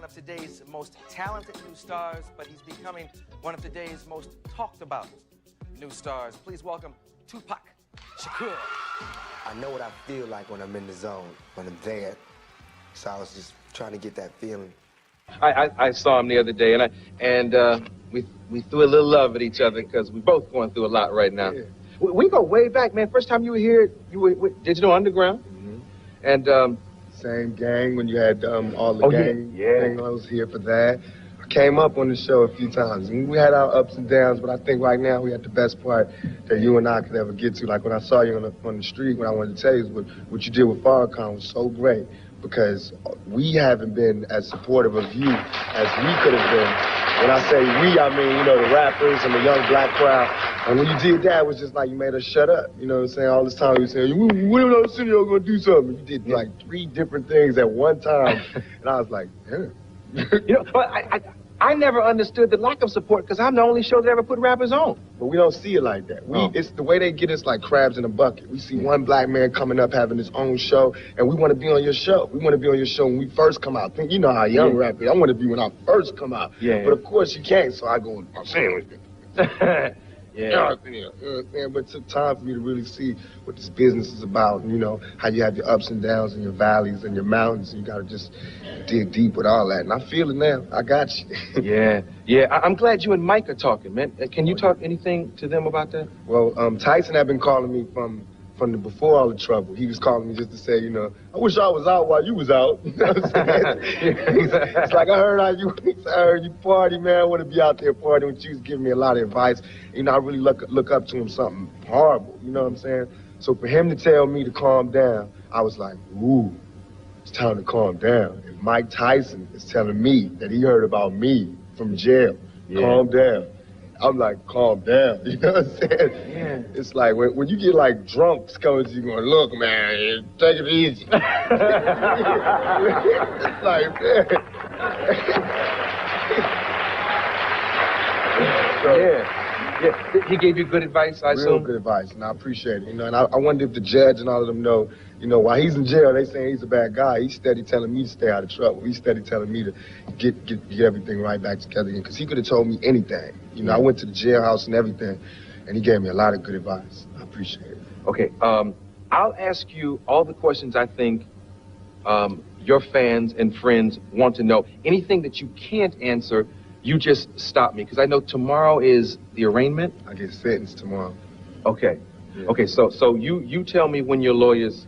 of today's most talented new stars, but he's becoming one of today's most talked about new stars. Please welcome Tupac Shakur. I know what I feel like when I'm in the zone, when I'm there. So I was just trying to get that feeling. I saw him the other day, and we threw a little love at each other because we both going through a lot right now. Yeah. We go way back, man. First time you were here, you were with Digital Underground, and same gang when you had all the gang. Yeah. Thing. I was here for that. I came up on the show a few times. We had our ups and downs, but I think right now we had the best part that you and I could ever get to. Like when I saw you on the street, what I wanted to tell you is what you did with Farrakhan was so great because we haven't been as supportive of you as we could have been. When I say we, I mean, you know, the rappers and the young black crowd. And when you did that, it was just like you made us shut up. You know what I'm saying? All this time you were saying, when are Arsenio going to do something? You did like 3 different things at one time. And I was like, damn. you know, but I never understood the lack of support because I'm the only show that ever put rappers on. But we don't see it like that. It's the way they get us like crabs in a bucket. We see one black man coming up having his own show, and we want to be on your show. We want to be on your show when we first come out. You know how young rap is. I want to be when I first come out. Yeah. But of course you can't, so I go, I'm saying Yeah. You know what I'm saying? But it took time for me to really see what this business is about, and, you know, how you have your ups and downs and your valleys and your mountains. And you got to just dig deep with all that. And I feel it now. I got you. Yeah. I'm glad you and Mike are talking, man. Can you talk anything to them about that? Well, Tyson had been calling me from before all the trouble. He was calling me just to say, you know, I wish I was out while you was out. You know what I'm saying? It's like, I heard you party, man. I want to be out there partying with you. He was giving me a lot of advice. You know, I really look up to him something horrible. You know what I'm saying? So for him to tell me to calm down, I was like, ooh, it's time to calm down. If Mike Tyson is telling me that he heard about me from jail, calm down. I'm like, calm down. You know what I'm saying? Yeah. It's like when you get like drunks coming to you going, look, man, take it easy. It's like, man. Yeah. He gave you good advice, I assume? Real good advice, and I appreciate it. You know, and I wonder if the judge and all of them know, you know, while he's in jail, they saying he's a bad guy. He's steady telling me to stay out of trouble. He's steady telling me to get everything right back together again. Because he could have told me anything. You know, I went to the jailhouse and everything, and he gave me a lot of good advice. I appreciate it. Okay, I'll ask you all the questions I think your fans and friends want to know. Anything that you can't answer, you just stop me, because I know tomorrow is the arraignment. I get sentenced tomorrow. Okay. Yeah. Okay, so you tell me when your lawyers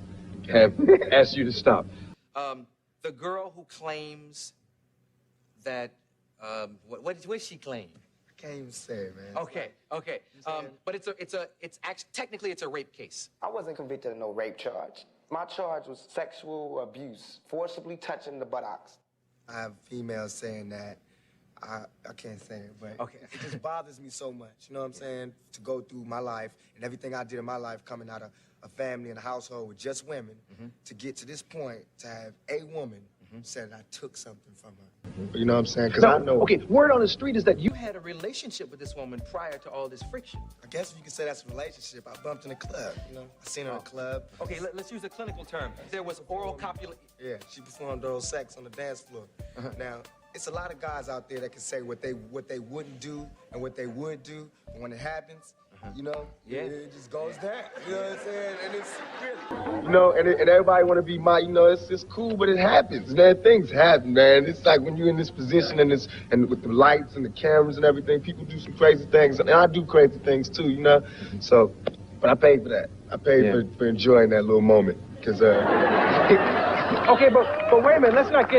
have asked you to stop. The girl who claims that, what does she claim? I can't even say it, man. Okay. But technically it's a rape case. I wasn't convicted of no rape charge. My charge was sexual abuse, forcibly touching the buttocks. I have females saying that. I can't say it, but it just bothers me so much, you know what I'm saying, to go through my life and everything I did in my life coming out of a family and a household with just women, to get to this point, to have a woman say that I took something from her. You know what I'm saying? Because I know... Okay, word on the street is that you had a relationship with this woman prior to all this friction. I guess if you could say that's a relationship, I bumped in a club, you know? I seen her in a club. Okay, let's use a clinical term. There was oral copulation. Yeah, she performed oral sex on the dance floor. Now, it's a lot of guys out there that can say what they wouldn't do and what they would do, but when it happens, you know, it just goes down. You know what I'm saying? And it's really... You know, and everybody want to be you know, it's cool, but it happens, man. Things happen, man. It's like when you're in this position and with the lights and the cameras and everything, people do some crazy things, and I do crazy things too, you know? So, but I paid for that. I paid for enjoying that little moment, because... Okay, but wait a minute. Let's not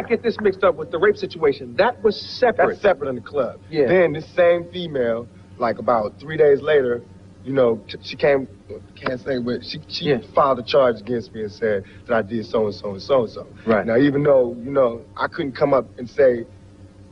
get this mixed up with the rape situation. That was separate. That's separate in the club. Yeah. Then this same female, like about 3 days later, you know, she came, can't say, but she filed a charge against me and said that I did so-and-so and so-and-so. Right. Now, even though, you know, I couldn't come up and say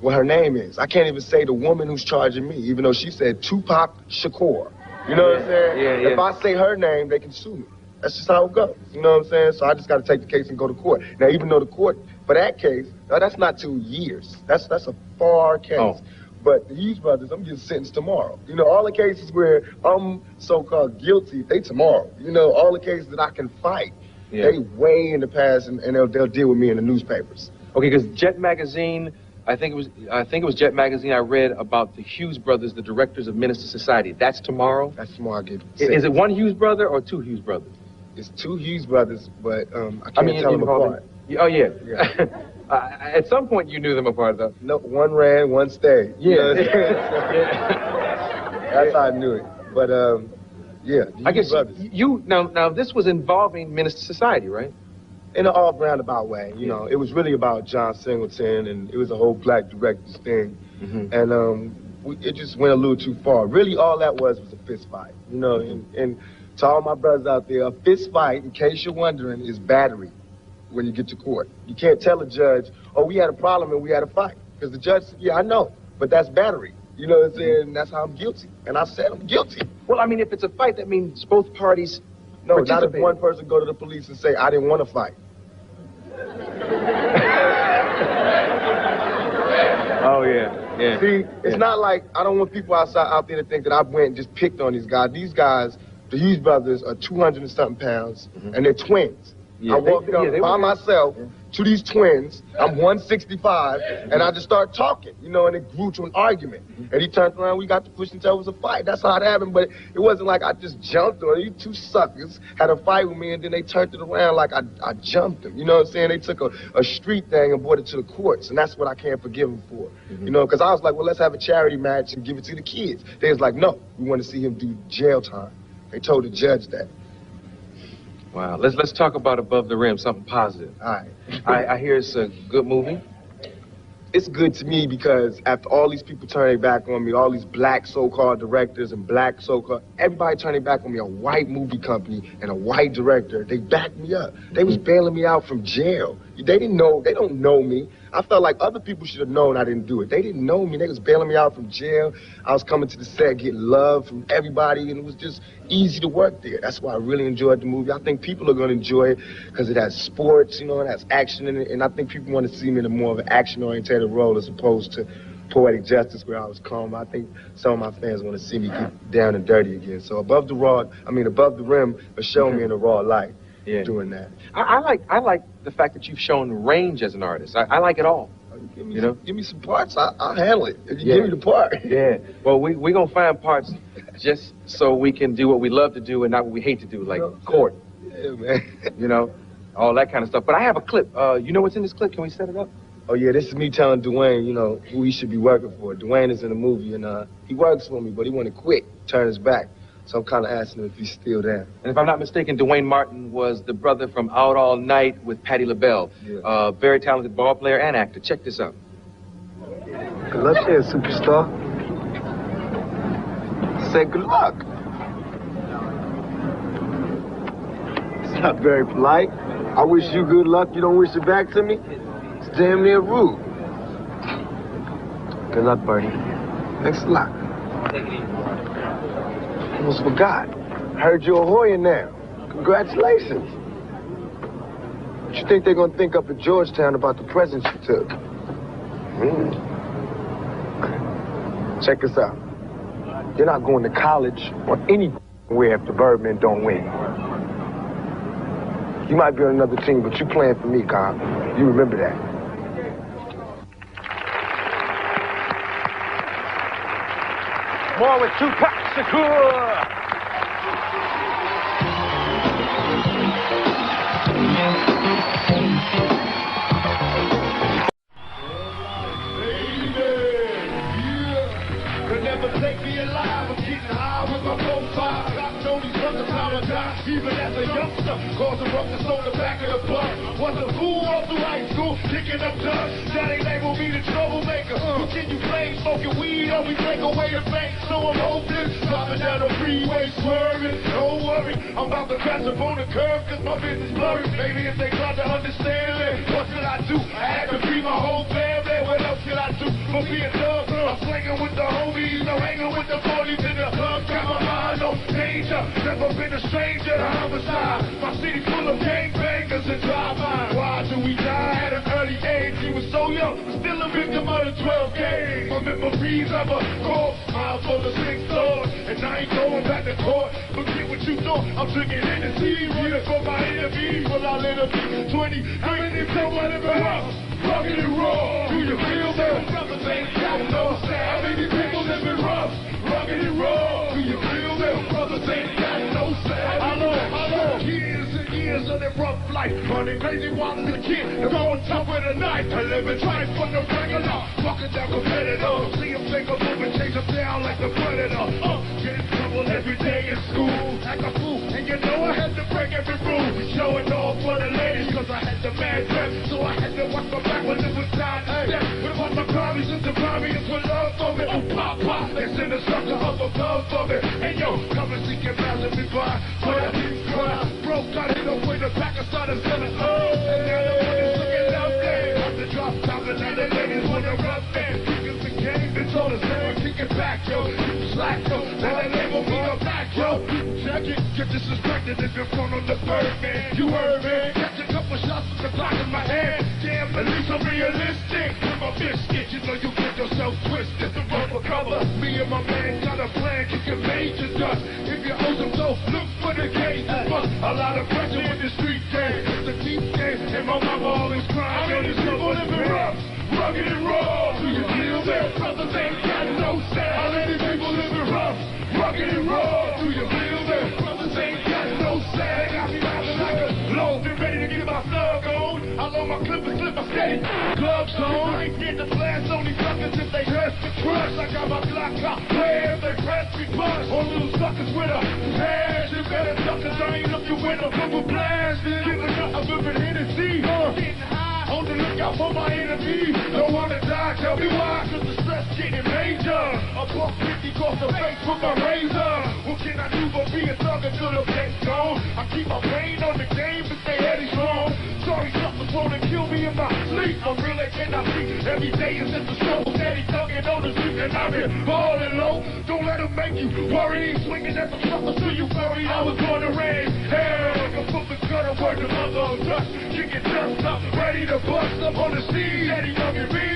what her name is. I can't even say the woman who's charging me, even though she said Tupac Shakur. You know what I'm saying? Yeah. If I say her name, they can sue me. That's just how it goes. You know what I'm saying? So I just got to take the case and go to court. Now, even though the court, for that case, that's not 2 years. That's a far case. Oh. But the Hughes brothers, I'm getting sentenced tomorrow. You know, all the cases where I'm so-called guilty, they tomorrow. You know, all the cases that I can fight, they way in the past, and they'll deal with me in the newspapers. Okay, because Jet Magazine, I think it was Jet Magazine. I read about the Hughes brothers, the directors of Menace to Society. That's tomorrow. That's tomorrow. I get Is it one Hughes brother or two Hughes brothers? It's two Hughes brothers, but I can't tell them apart. Oh yeah. At some point you knew them apart, though. No, one ran, one stayed. Yeah. That's how I knew it. But yeah. I guess brothers. you now this was involving Menace to Society, right? In an off-roundabout way, you know. It was really about John Singleton, and it was a whole black directors thing. And it just went a little too far. Really, all that was a fist fight, you know. And to all my brothers out there, a fist fight, in case you're wondering, is battery when you get to court. You can't tell a judge, oh, we had a problem and we had a fight. Because the judge, yeah, I know, but that's battery. You know what I'm saying? That's how I'm guilty. And I said I'm guilty. Well, I mean, if it's a fight, that means both parties No, not if one person go to the police and say, I didn't want to fight. Oh, yeah. Yeah. See, it's not like, I don't want people out there to think that I went and just picked on these guys. These guys, the Hughes brothers, are 200 and something pounds, and they're twins. Yeah, I walked up by myself to these twins. I'm 165, and I just started talking, you know, and it grew to an argument. And he turned around, we got to push until it was a fight. That's how it happened, but it wasn't like I just jumped on it. You two suckers had a fight with me, and then they turned it around like I jumped them. You know what I'm saying? They took a street thing and brought it to the courts, and that's what I can't forgive them for. You know, because I was like, well, let's have a charity match and give it to the kids. They was like, no, we want to see him do jail time. They told the judge that. Wow, let's talk about Above the Rim, something positive. All right. I hear it's a good movie. It's good to me because after all these people turning their back on me, all these black so-called directors and black so-called, everybody turning back on me, a white movie company and a white director, they backed me up. They was bailing me out from jail. They didn't know, they don't know me. I felt like other people should have known I didn't do it. They didn't know me. They was bailing me out from jail. I was coming to the set, getting love from everybody, and it was just easy to work there. That's why I really enjoyed the movie. I think people are going to enjoy it because it has sports, you know, it has action in it, and I think people want to see me in a more of an action-oriented role as opposed to poetic justice where I was calm. I think some of my fans want to see me get down and dirty again. So Above the Rim will show me in a raw light doing that. I like the fact that you've shown range as an artist. I like it all. Give me some parts, I'll handle it. If you give me the part. Yeah. Well, we're going to find parts just so we can do what we love to do and not what we hate to do, like court. Yeah, man. You know, all that kind of stuff. But I have a clip. You know what's in this clip? Can we set it up? Oh, yeah, this is me telling Dwayne, you know, who he should be working for. Dwayne is in the movie, and he works for me, but he want to quit, turn his back. So I'm kind of asking him if he's still there. And if I'm not mistaken, Dwayne Martin was the brother from Out All Night with Patti LaBelle. Yeah. Very talented ball player and actor. Check this out. Good luck there, superstar. Say good luck. It's not very polite. I wish you good luck. You don't wish it back to me? It's damn near rude. Good luck, Bertie. Thanks a lot. Almost forgot. Heard you're a Hoya now. Congratulations. What you think they're gonna think up at Georgetown about the presents you took? Check this out. You're not going to college or anywhere if the Birdmen don't win. You might be on another team, but you playing for me, Kyle. You remember that. More with Tupac Shakur. Even as a youngster, causing ruckus on the back of the bus. Was a fool all through high school, kicking up dust. Daddy labeled me the troublemaker. Continue playing, smoking weed, always take away the bank. So I'm hopeless, driving down the freeway, swerving. Don't worry, I'm about to crash up on the curb, cause my business blurry. Maybe if they try to understand it, what should I do? I had to free my whole family. What else should I do? For being thug, I'm slinging with the homies, I'm hanging with the 40s in the club. Got my mind on danger, never been a stranger. Homicide. My city full of gangbangers and drive-by. Why do we die at an early age? He was so young, still a victim of the 12 gauge. My memories of a corpse, mile full of 6 doors, and I ain't going back to court. Forget what you thought, I'm drinking Hennessy, running for my enemies. Will I let them be 20? How many someone ever else? rugged and raw. Do you feel me? Brothers ain't got no style. How many people living rough, rugged and raw? Do you feel me? Brothers ain't got no style. Hello, years and years of that rough life, running crazy while as a kid, going tough with a knife, to live and try for the regular, fucking down competitor. See them think of moving, chase them down like the predator. Get in trouble every day in school, act a fool, and you know I had to break every rule. Showing off for the ladies, cause I had the mad dress, so I had to watch my back when it was time to step. But all my Grammys and the Grammys with love for me. Oh, pop, pop, they send a sucker up above for me. And yo, come and see your master me by. Broke, got hit up with a pack and started selling. And now the money's looking lovely. Got the drop top and now the ladies wanna rub it. Because the game is all the same, kick it back, yo. Slack, yo. Now they label me a back, yo. Check it, get disrespected if you're front on the bird, man. You heard me. Catch a couple shots with the clock in my hand. Damn, at least I'm realistic. With my biscuit, you know you get yourself twisted. The rubber cover. Me and my man got a plan, kicking major dust. If you owe some dough, look for the gauge. A lot of pressure with the street game. It's a deep game, and my mama always crying. Yo, this people living rough, rugged and raw. Do you feel that? Brothers ain't got no style. How many people living rough, rugged and raw? Do you feel that? Brothers ain't got no style. They got me riding like a low, been ready to get my slug on. I load my clip and slip my steady. Gloves on. I ain't get the blast on these suckers if they dress me crush. I got my Glock out. Play if they press me push. On little suckers with a pass. You better suckers, I ain't looking with a bubble blast. Giving up a ripping Hennessy. On the lookout for my enemies. Don't wanna die, tell me why. Cause the stress getting major. A buck 50 across the face with my razor. What can I do but be a thug until the blank's gone? I keep my brain on the game but stay heady strong. Sorry, something's wanna kill me in my sleep. I'm real, I cannot sleep. Every day is just a struggle. Steady thugging on the street and I've been balling low. Don't let them make you worry. Swinging at the suckers till you worry. I was born to raise hell. I'm from the gutter where the mother of dust. Kicking dust up, ready to bust up on the scene. Steady thugging me.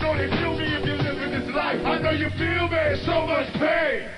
Know they feel me if you live in this life. I know you feel me. So much pain.